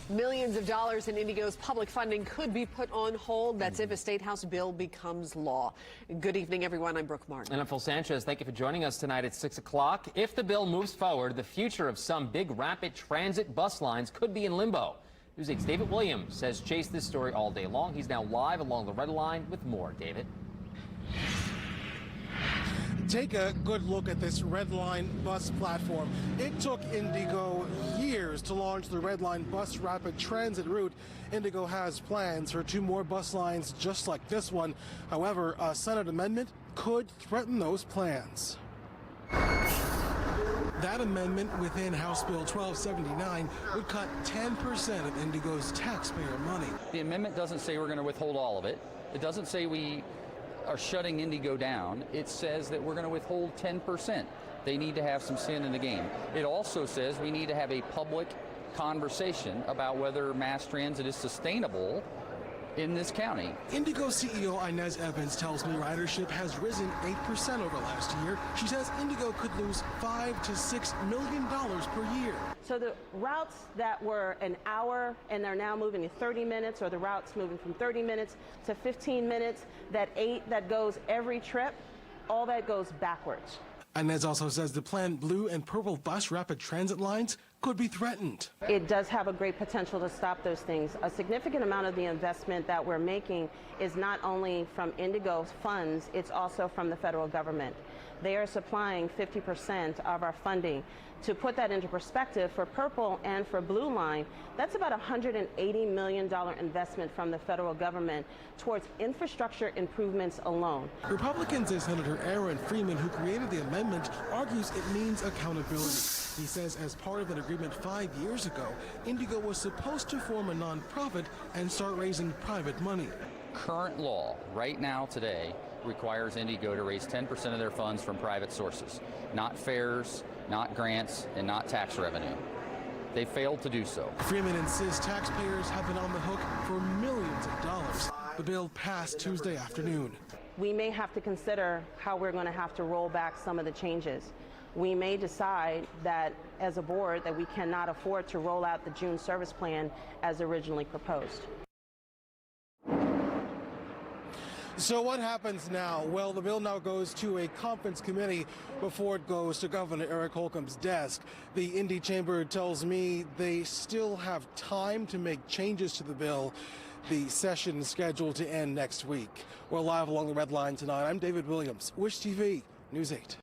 Millions of dollars in IndyGo's public funding could be put on hold. That's if a State House bill becomes law. Good evening, everyone. I'm Brooke Martin. And I'm Phil Sanchez. Thank you for joining us tonight at 6 o'clock. If the bill moves forward, the future of some big rapid transit bus lines could be in limbo. News 8's David Williams says chase this story all day long. He's now live along the Red Line with more. David. Take a good look at this Red Line bus platform. It took IndyGo years to launch the Red Line bus rapid transit route. IndyGo has plans for 2 more bus lines just like this one. However, a Senate amendment could threaten those plans. That amendment within House Bill 1279 would cut 10% of IndyGo's taxpayer money. The amendment doesn't say we're going to withhold all of it. It doesn't say we are shutting IndyGo down. It says that we're going to withhold 10%. They need to have some skin in the game. It also says we need to have a public conversation about whether mass transit is sustainable in this county. IndyGo CEO Inez Evans tells me ridership has risen 8% over last year. She says IndyGo could lose $5 to $6 million per year. So the routes that were an hour and they're now moving to 30 minutes, or the routes moving from 30 minutes to 15 minutes, that 8 that goes every trip, all that goes backwards. Inez also says the planned blue and purple bus rapid transit lines could be threatened. It does have a great potential to stop those things. A significant amount of the investment that we're making is not only from IndyGo's funds, it's also from the federal government. They are supplying 50% of our funding. To put that into perspective, for Purple and for Blue Line, that's about $180 million investment from the federal government towards infrastructure improvements alone. Republicans and Senator Aaron Freeman, who created the amendment, argues it means accountability. He says as part of an agreement 5 years ago, IndyGo was supposed to form a nonprofit and start raising private money. Current law right now today requires IndyGo to raise 10% of their funds from private sources, not fares, not grants, and not tax revenue. They failed to do so. Freeman insists taxpayers have been on the hook for millions of dollars. The bill passed Tuesday afternoon. We may have to consider how we're going to have to roll back some of the changes. We may decide that as a board that we cannot afford to roll out the June service plan as originally proposed. So what happens now? Well, the bill now goes to a conference committee before it goes to Governor Eric Holcomb's desk. The Indy Chamber tells me they still have time to make changes to the bill. The session is scheduled to end next week. We're live along the Red Line tonight. I'm David Williams, Wish TV, News 8.